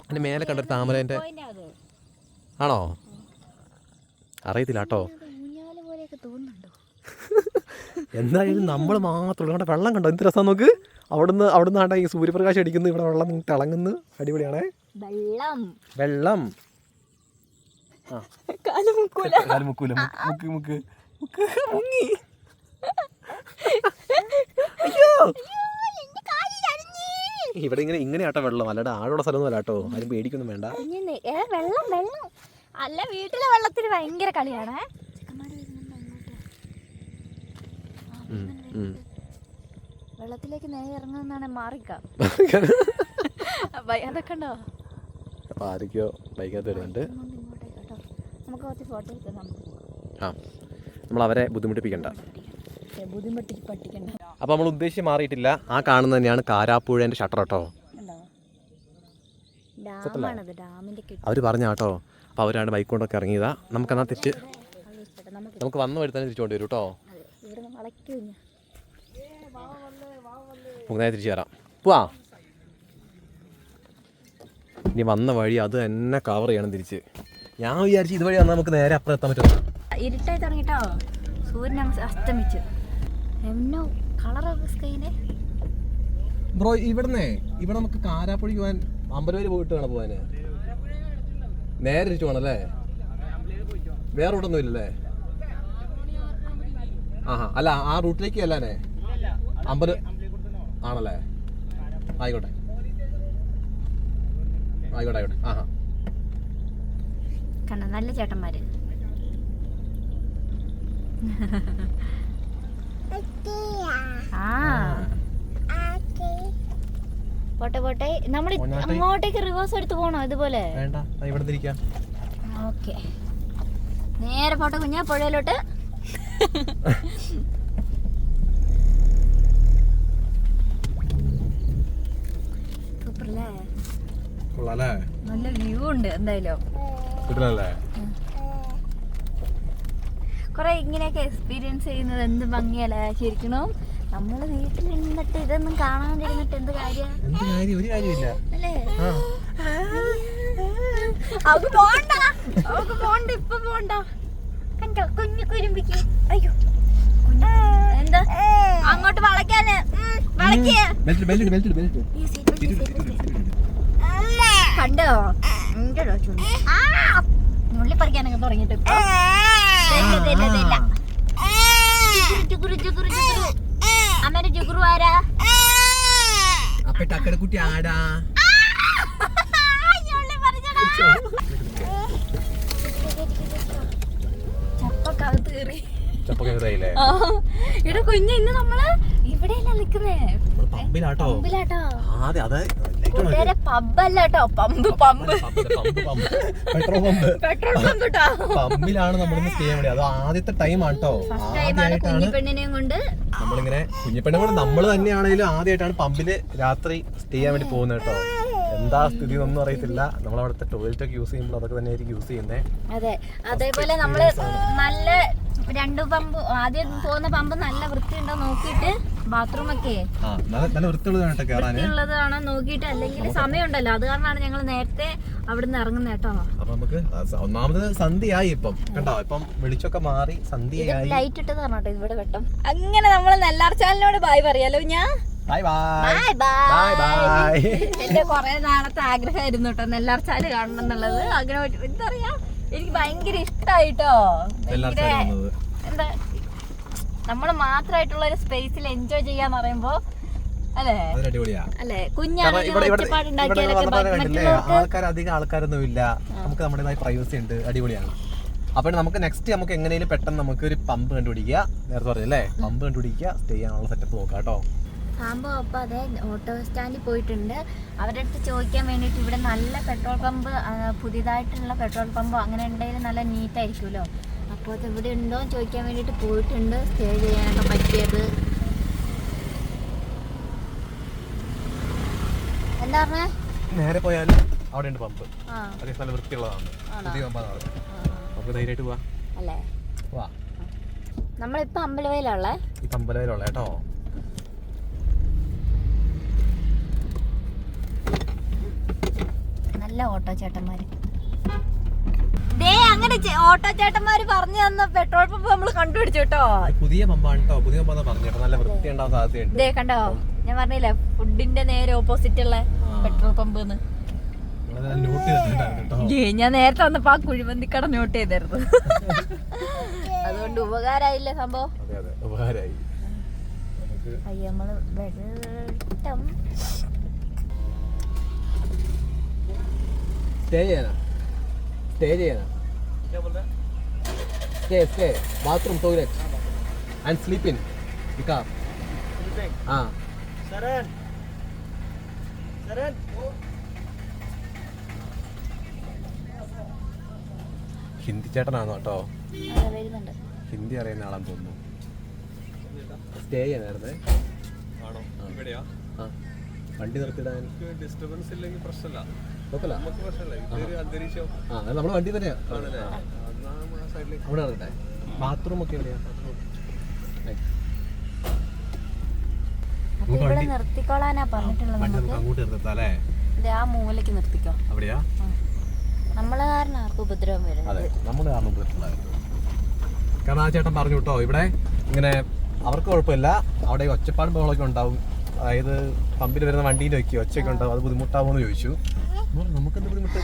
അതിന് മേലെ കണ്ടൊരു താമരേന്റെ ആണോ? അറിയത്തില്ല കേട്ടോ. എന്തായാലും നമ്മൾ മാത്രമല്ല. അവിടെ വെള്ളം കണ്ടോ എന്ത് രസം നോക്ക്. അവിടുന്ന് ആണ്ടാ ഈ സൂര്യപ്രകാശം അടിക്കുന്നു, ഇവിടെ വെള്ളം തിളങ്ങുന്നു. അടിപൊളിയാണേ വെള്ളം. മുങ്ങി. ഇവിടെ ഇങ്ങനെ ആട്ടോ വെള്ളം, അല്ലാണ്ട് ആഴമുള്ള സ്ഥലമൊന്നും അല്ല കേട്ടോ. ആരും പേടിക്കൊന്നും വേണ്ട. വെള്ളം അല്ല, വീട്ടിലെ വെള്ളത്തിന് ഭയങ്കര കളിയാണ്. വെള്ളത്തിലേക്ക് നേരെ ഇറങ്ങുന്നാണ് മാറിക്കാം. അതൊക്കെ ഉണ്ടോ? അപ്പൊ ആരൊക്കെയോ ബൈക്കകത്ത് വരുന്നുണ്ട്. നമ്മൾ അവരെ ബുദ്ധിമുട്ടിപ്പിക്കണ്ട. അപ്പൊ നമ്മൾ ഉദ്ദേശിച്ച് മാറിയിട്ടില്ല. ആ കാണുന്നത് തന്നെയാണ് കാരാപ്പുഴേന്റെ ഷട്ടർ കേട്ടോ. അവര് പറഞ്ഞ കേട്ടോ. അപ്പൊ അവരാണ് ബൈക്ക് കൊണ്ടൊക്കെ ഇറങ്ങിയതാ. നമുക്കെന്നാ തിരിച്ച് നമുക്ക് വന്ന വഴി തന്നെ തിരിച്ചുകൊണ്ട് വരും കേട്ടോ. നമുക്ക് നേരെ തിരിച്ചു വരാം. പോവാ. ഇനി വന്ന വഴി അത് തന്നെ കവർ ചെയ്യണം തിരിച്ച്. ഞാൻ വിചാരിച്ചു ഇതുവഴി വന്നാൽ നമുക്ക് നേരെ അപ്പുറം എത്താൻ പറ്റും. ഇരുട്ടായി തുടങ്ങിട്ടോ, സൂര്യൻ അസ്തമിച്ചു. ബ്രോ ഇവിടെ നമുക്ക് കാരാപ്പുഴയ്ക്ക് പോകാൻ അമ്പലവര് പോയിട്ട് വേണം പോവാന്. നേരെ തിരിച്ചു പോകണല്ലേ? വേറെ റൂട്ടൊന്നും ഇല്ലല്ലേ? അല്ല ആ റൂട്ടിലേക്ക് അല്ലേ? ആണല്ലേ? ആയിക്കോട്ടെ. കണ്ട നല്ല ചേട്ടന്മാര്. പോട്ടെ നമ്മൾ അങ്ങോട്ടേക്ക് റിവേഴ്സ് എടുത്ത് പോണോ? ഇതുപോലെ ഓക്കെ. നേരെ പോട്ടെ കുഞ്ഞാ, പുഴയിലോട്ട്. നല്ല വ്യൂ ഉണ്ട് എന്തായാലും. കൊറേ ഇങ്ങനെയൊക്കെ എക്സ്പീരിയൻസ് ചെയ്യുന്നത് എന്ത് ഭംഗിയല്ലേ ശരിക്കും. നമ്മള് വീട്ടിൽ നിന്നിട്ട് ഇതൊന്നും കാണാണ്ടിരുന്നിട്ട് എന്ത് കാര്യം? അല്ലേ? അവക്ക് പോണ്ട, ഇപ്പൊ പോണ്ട. കണ്ടോ കുഞ്ഞു കുരുമ്പിക്ക്. അയ്യോ എന്താ അങ്ങോട്ട് വളയ്ക്കാന് കണ്ടോ? നുള്ളി പറിക്കാനൊക്കെ തുടങ്ങിട്ട് അമ്മേന്റെ ജുഗുറു ആരാ? കുട്ടി ആടാ. ചപ്പക്കകത്ത് കയറി. ഇവിടെ കുഞ്ഞ് ഇന്ന് നമ്മള് ഇവിടെയല്ല നിക്കുന്നേ, പമ്പിലാട്ടോ. പബ്ബല്ലോ, പമ്പ് പെട്രോൾ പമ്പിലാണ് നമ്മളിന്ന് സ്റ്റേ ചെയ്യാൻ വേണ്ടി. അത് ആദ്യത്തെ ടൈം ആട്ടോ. കുഞ്ഞിപ്പെണ്ണിനെയും കൊണ്ട് നമ്മളിങ്ങനെ കുഞ്ഞിപ്പെണ്ണെ കൊണ്ട് നമ്മൾ തന്നെയാണെങ്കിലും ആദ്യമായിട്ടാണ് പമ്പില് രാത്രി സ്റ്റേ ചെയ്യാൻ വേണ്ടി പോകുന്നത് കേട്ടോ. എന്താ സ്ഥിതി ഒന്നും അറിയത്തില്ല. നമ്മളവിടുത്തെ ടോയ്ലറ്റ് ഒക്കെ യൂസ് ചെയ്യുമ്പോൾ അതൊക്കെ തന്നെയായിരിക്കും യൂസ് ചെയ്യുന്നത്. അതെ, അതേപോലെ നമ്മള് നല്ല 2 പമ്പ് ആദ്യം പോകുന്ന പമ്പ് നല്ല വൃത്തിയുണ്ടോ നോക്കിയിട്ട് ബാത്റൂം ഒക്കെ നല്ല വൃത്തിയുള്ളതാണ് നോക്കിയിട്ട്. അല്ലെങ്കിൽ സമയമുണ്ടല്ലോ, അത് കാരണമാണ് ഞങ്ങൾ നേരത്തെ അവിടുന്ന് ഇറങ്ങുന്നത് കേട്ടോ. അപ്പൊ നമുക്ക് ഒന്നാമത് സന്ധ്യയായി ഇപ്പം കേട്ടോ. ഇപ്പം വെളിച്ചൊക്കെ മാറി സന്ധ്യയായി. ലൈറ്റ് ഇട്ടത് പറഞ്ഞോട്ടോ ഇവിടെ വെട്ടം. അങ്ങനെ നമ്മള് നെല്ലാർച്ചാലിനോട് ബായ് പറയാലോ. ഞാൻ bye bye bye bye bye. എന്റെ കൊറേ നാളത്തെ ആഗ്രഹമായിരുന്നു കേട്ടോ നെല്ലാർച്ചാല് കാണണം എന്നുള്ളത്. ആഗ്രഹം എന്താ പറയാ, എനിക്ക് ഭയങ്കര ഇഷ്ടായിട്ടോ. എന്താ നമ്മള് മാത്രമായിട്ടുള്ള ഒരു സ്പേസിൽ എൻജോയ് ചെയ്യാന്ന് പറയുമ്പോ അല്ലേ അല്ലേ ആൾക്കാർ അധികം ആൾക്കാരൊന്നും ഇല്ല, നമുക്ക് നമ്മുടേതായ പ്രൈവസി ഉണ്ട്, അടിപൊളിയാണ്. അപ്പൊ നമുക്ക് നെക്സ്റ്റ് നമുക്ക് എങ്ങനെയും പെട്ടെന്ന് നമുക്ക് ഒരു പമ്പ് കണ്ടുപിടിക്കുക, നേരത്തെ പറഞ്ഞല്ലേ പമ്പ് കണ്ടുപിടിക്കുക, സ്റ്റേ ചെയ്യാനുള്ള സെറ്റപ്പ് നോക്കാം കേട്ടോ. സംഭവം അപ്പോൾ അതെ ഓട്ടോ സ്റ്റാൻഡിൽ പോയിട്ടുണ്ട്. അവരുടെ അടുത്ത് ചോദിക്കാൻ വേണ്ടിയിട്ട് ഇവിടെ നല്ല പെട്രോൾ പമ്പ്, പുതിയതായിട്ടുള്ള പെട്രോൾ പമ്പോ അങ്ങനെ ഉണ്ടെങ്കിൽ നല്ല നീറ്റായിരിക്കുമല്ലോ. അപ്പോൾ അത് ഇവിടെ ഉണ്ടോ എന്ന് ചോദിക്കാൻ വേണ്ടിയിട്ട് പോയിട്ടുണ്ട്, സ്റ്റേ ചെയ്യാനൊക്കെ പറ്റിയത്. എന്താ പറഞ്ഞേ? നേരെ പോയാലും അവിടെ ഉണ്ട് പമ്പ്, അതേ നല്ല വൃത്തിയുള്ളതാണ്, പുതിയ പമ്പാണ്. നമുക്ക് ധൈര്യമായിട്ട് പോവാ അല്ലേ? വാ, നമ്മളിപ്പോ അമ്പലവയലുള്ളേ, ഇപ്പൊ അമ്പലവയലുള്ള കേട്ടോ. നല്ല ഓട്ടോ ചേട്ടന്മാര്. അങ്ങനെ ഓട്ടോ ചേട്ടന്മാര് പറഞ്ഞു തന്ന പെട്രോൾ പമ്പ് നമ്മൾ കണ്ടുപിടിച്ചു കേട്ടോ. പുതിയ പമ്പാണ് കേട്ടോ, പുതിയ പമ്പാന്ന് പറഞ്ഞു, നല്ല വൃത്തി ഉണ്ടാവാൻ സാധ്യതയുണ്ട്. ദേ കണ്ടോ, ഞാൻ പറഞ്ഞില്ലേ ഫുഡിന്റെ നേരെ ഓപ്പോസിറ്റ് ഉള്ള പെട്രോൾ പമ്പ്. ഞാൻ നേരത്തെ വന്നപ്പോ ആ കുഴിമന്തിക്കട നോട്ട് ചെയ്തായിരുന്നു. അതുകൊണ്ട് ഉപകാരായില്ലേ സംഭവം. അയ്യ നമ്മള് വെള്ളം bathroom, toilet and sleep in the car. Hindi ചേട്ടനാണോ കേട്ടോ, ഹിന്ദി അറിയുന്ന ആളാന്ന് തോന്നുന്നു. സ്റ്റേ ചെയ്യാനായിരുന്നേ. വണ്ടി നിർത്തിയിടാൻ ഡിസ്റ്റർബൻസ് ഇല്ലെങ്കിൽ പ്രശ്നമില്ല, നമ്മളെ വണ്ടി തന്നെയാ. അവിടെ നടക്കട്ടെ. ബാത്റൂം ഒക്കെ എവിടെയാ? നിർത്തിക്കോളാനാ പറഞ്ഞിട്ടുള്ളത്. അങ്ങോട്ട് നിർത്താല്ലേ, ആ മൂലക്ക് നിർത്തിക്കോ. അവിടെയാ നമ്മളെ കാരണം ആർക്കും ഉപദ്രവം വരുന്നത്. അതെ, നമ്മുടെ കാരണം ഉപദ്രവം. കാരണം ആ ചേട്ടൻ പറഞ്ഞു കേട്ടോ, ഇവിടെ ഇങ്ങനെ അവർക്ക് കുഴപ്പമില്ല, അവിടെ ഒച്ചപ്പാടും ബഹളമൊക്കെ ഉണ്ടാവും, അതായത് പമ്പിൽ വരുന്ന വണ്ടീൻ്റെ ഒക്കെ ഒച്ചയൊക്കെ ഉണ്ടാവും, അത് ബുദ്ധിമുട്ടാവുമെന്ന് ചോദിച്ചു. നമുക്കെന്ത് ബുദ്ധിമുട്ട്?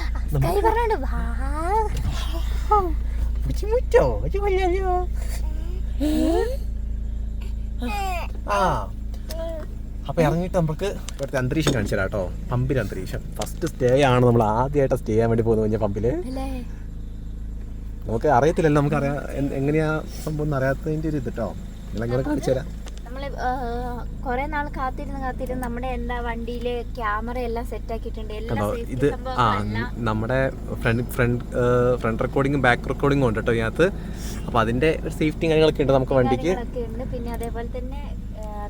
അപ്പൊ ഇറങ്ങിയിട്ട് നമുക്ക് ഇവിടുത്തെ അന്തരീക്ഷം കാണിച്ചു തരാം കേട്ടോ. പമ്പിലെ അന്തരീക്ഷം ഫസ്റ്റ് സ്റ്റേ ആണ്, നമ്മൾ ആദ്യമായിട്ട് സ്റ്റേ ചെയ്യാൻ വേണ്ടി പോകുന്നത് കഴിഞ്ഞാൽ പമ്പില്. നമുക്ക് അറിയത്തില്ലല്ലോ, നമുക്കറിയാം എങ്ങനെയാ സംഭവം അറിയാത്തതിന്റെ ഒരു ഇത് കേട്ടോ. നിങ്ങളെങ്ങനെ കാണിച്ചു തരാം. നമ്മള് കൊറേ നാൾ കാത്തിരുന്ന് നമ്മുടെ എന്താ വണ്ടിയില് ക്യാമറ എല്ലാം സെറ്റ് ആക്കിയിട്ടുണ്ട്. ഇത് നമ്മുടെ ഫ്രണ്ട് റെക്കോർഡിങ്ങും ബാക്ക് റെക്കോർഡിങ്ങും ഉണ്ട് കേട്ടോ ഇതിനകത്ത്. അപ്പൊ അതിന്റെ ഒരു സേഫ്റ്റി കാര്യങ്ങളൊക്കെ ഉണ്ട് നമുക്ക് വണ്ടിക്ക്. പിന്നെ അതേപോലെ തന്നെ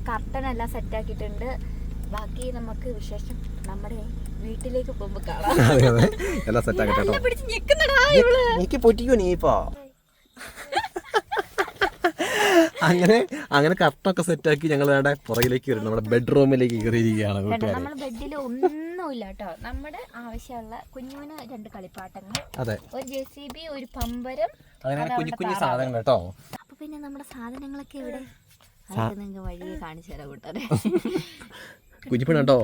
കർട്ടൻ എല്ലാം സെറ്റ് ആക്കിയിട്ടുണ്ട്. ബാക്കി നമുക്ക് വിശേഷം നമ്മുടെ വീട്ടിലേക്ക് പോകുമ്പോ കാണാം. എല്ലാം സെറ്റ് ആക്കട്ടെ. അങ്ങനെ കർട്ടനൊക്കെ സെറ്റ് ആക്കി ഞങ്ങൾ നമ്മുടെ പുറകിലേക്ക് വരും, നമ്മുടെ ബെഡ്റൂമിലേക്ക് കയറിയിരിക്കുകയാണ്. നമ്മുടെ ബെഡിൽ ഒന്നുമില്ല കേട്ടോ, നമ്മുടെ ആവശ്യമുള്ള കുഞ്ഞുവിന് 2 കളിപ്പാട്ടങ്ങൾ, ഒരു JCB, ഒരു പമ്പരം, അങ്ങനെ കുഞ്ഞു സാധനങ്ങൾ കേട്ടോ. അപ്പൊ പിന്നെ നമ്മുടെ സാധനങ്ങളൊക്കെ ഇവിടെ വഴിയെ കാണിച്ചു തരാം കൂട്ടാരെ. കുഞ്ഞിപ്പെണ്ണോ,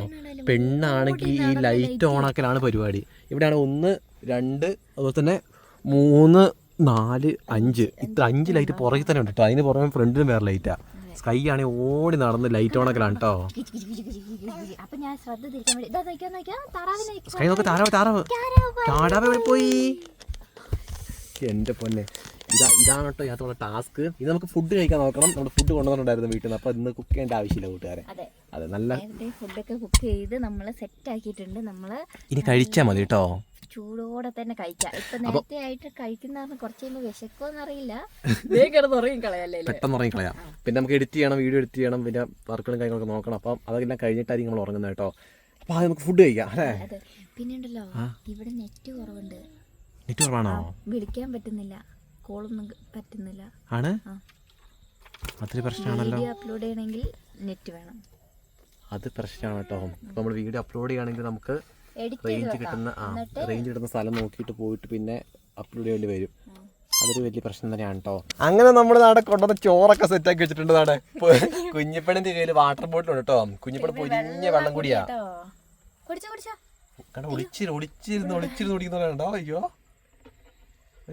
പെണ്ണാണെങ്കിൽ ഈ ലൈറ്റ് ഓൺ ആക്കലാണ് പരിപാടി. ഇവിടെയാണ് 1, 2, അതുപോലെ തന്നെ 3, 4, 5 ഇത്ര 5 ലൈറ്റ് പുറകിൽ തന്നെ ഉണ്ട് കേട്ടോ. അതിന് പുറമെ ഫ്രണ്ടിലും വേറെ ലൈറ്റാ. സ്കൈ ആണെങ്കിൽ ഓടി നടന്ന് ലൈറ്റ് ഓൺ ആക്കലാണ് കേട്ടോ. സ്കൈ നോക്ക്, താറാവ് പോയി. എന്റെ പൊന്നെ, ഇതാണ് കേട്ടോ ഇതിനകത്തുള്ള ടാസ്ക്. ഇത് നമുക്ക് ഫുഡ് കഴിക്കാൻ നോക്കണം. നമ്മുടെ ഫുഡ് കൊണ്ടുവന്നിട്ടുണ്ടായിരുന്നു വീട്ടിൽ നിന്ന്, അപ്പൊ ഇന്ന് കുക്ക് ചെയ്യേണ്ട ആവശ്യമില്ല കൂട്ടുകാരെ. അതെ, നല്ല ഫുഡൊക്കെ കുക്ക് ചെയ്ത് നമ്മള് സെറ്റ് ആക്കിയിട്ടുണ്ട്. നമ്മള് ഇനി കഴിച്ചാൽ മതി കേട്ടോ, ചൂടോടെ തന്നെ കഴിക്കാം. ഇപ്പൊ നേരത്തെ ആയിട്ട് കഴിക്കുന്ന കുറച്ച് വെശക്കോന്നറിയില്ല, പെട്ടെന്ന് ഉറങ്ങി കളയാം. പിന്നെ നമുക്ക് എഡിറ്റ് ചെയ്യണം, വീഡിയോ എഡിറ്റ് ചെയ്യണം, പിന്നെ വർക്കുകളും കാര്യങ്ങളൊക്കെ നോക്കണം. അപ്പം അതെല്ലാം കഴിഞ്ഞിട്ടായിരിക്കും നമ്മൾ ഉറങ്ങുന്നത് കേട്ടോ. അപ്പൊ അത് നമുക്ക് ഫുഡ് കഴിക്കാം അല്ലേ. പിന്നെ ഉണ്ടല്ലോ, ഇവിടെ നെറ്റ് കുറവുണ്ട്. നെറ്റ് കുറവാണോ? വിളിക്കാൻ പറ്റുന്നില്ല, കോളൊന്നും പറ്റുന്നില്ല. ആണ്, അതൊരു പ്രശ്നമാണല്ലോ. വീഡിയോ അപ്ലോഡ് ചെയ്യണമെങ്കിൽ നെറ്റ് വേണം, അത് പ്രശ്നമാണ് കേട്ടോ. അപ്പോൾ നമ്മൾ വീഡിയോ അപ്ലോഡ് ചെയ്യുകയാണെങ്കിൽ നമുക്ക് റേഞ്ച് കിട്ടുന്ന സ്ഥലം നോക്കിയിട്ട് പോയിട്ട് പിന്നെ അപ്ലോഡ് ചെയ്യേണ്ടി വരും. അതൊരു വലിയ പ്രശ്നം തന്നെയാണ് കേട്ടോ. അങ്ങനെ നമ്മൾ നാടെ കൊണ്ടുവന്ന ചോറൊക്കെ സെറ്റാക്കി വെച്ചിട്ടുണ്ട്. നാടെ കുഞ്ഞിപ്പണിന്റെ കയ്യിൽ വാട്ടർ ബോട്ടിലുണ്ട് കേട്ടോ. കുഞ്ഞിപ്പണി പൊരിഞ്ഞ വെള്ളം കൂടിയാ കണ്ട ഒളിച്ചിരുന്ന് കുടിക്കുന്നോ. അയ്യോ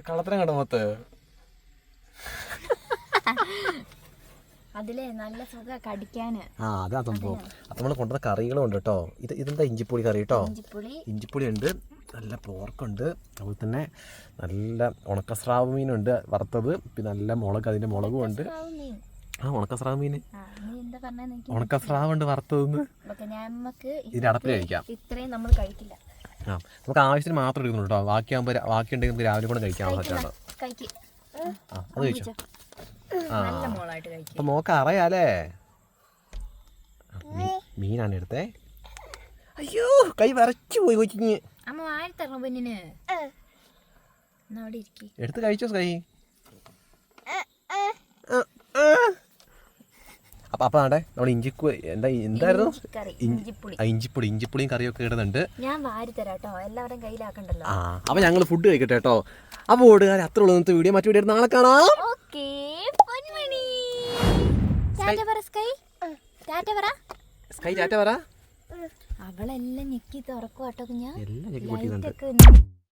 കള്ളത്തരം കണ്ടോ മൊത്ത്. അതിലെ നല്ല സുഖ കടിക്കാന്. അതാ സംഭവം. അപ്പൊ നമ്മൾ കൊണ്ടുവന്ന കറികളും ഉണ്ട് കേട്ടോ. ഇതെന്താ ഇഞ്ചിപ്പൊടി കറി കേട്ടോ. ഇഞ്ചിപ്പൊടി ഉണ്ട്, നല്ല പോർക്കുണ്ട്, അതുപോലെ തന്നെ നല്ല ഉണക്കസ്രാവ് മീനുണ്ട് വറുത്തത്, പിന്നെ നല്ല മുളക്, അതിന്റെ മുളകും ഉണ്ട്. ഉണക്കസ്രാവ് മീൻ, ഉണക്കസ്രാവ് ഉണ്ട് വറുത്തതെന്ന്. ഇതിന്റെ അടപ്പിൽ കഴിക്കാം. ഇത്രയും നമ്മൾ കഴിക്കില്ല. നമുക്ക് ആവശ്യത്തിന് മാത്രം എടുക്കുന്നു കേട്ടോ. ബാക്കി ഉണ്ടെങ്കിൽ നമുക്ക് രാവിലെ കൂടെ കഴിക്കാൻ പറ്റാണ്ടോ. അത് കഴിച്ചോ. അപ്പൊ മോക്ക് അറിയാലേ. മീനാണ് എടുത്തേ. അയ്യോ കൈ വരച്ചു പോയി കൊച്ചിന്. എടുത്ത് കഴിച്ചോ കൈ. അപ്പൊ ആടെ നമ്മൾ എന്തായിരുന്നു ഇഞ്ചിപ്പൊടിയും കറിയൊക്കെ ഇടുന്നുണ്ട്. അപ്പൊ ഞങ്ങൾ ഫുഡ് കഴിക്കട്ടെ കേട്ടോ. അപ്പൊ ഓടുകാർ അത്ര ഉള്ള വീഡിയോ, മറ്റു വീഡിയോ നാളെ കാണാം. അവളെല്ലാം ഞെക്കി തുറക്കും കേട്ടോ. എല്ലാം ഞെക്കി പൊട്ടിക്കുന്നുണ്ട്.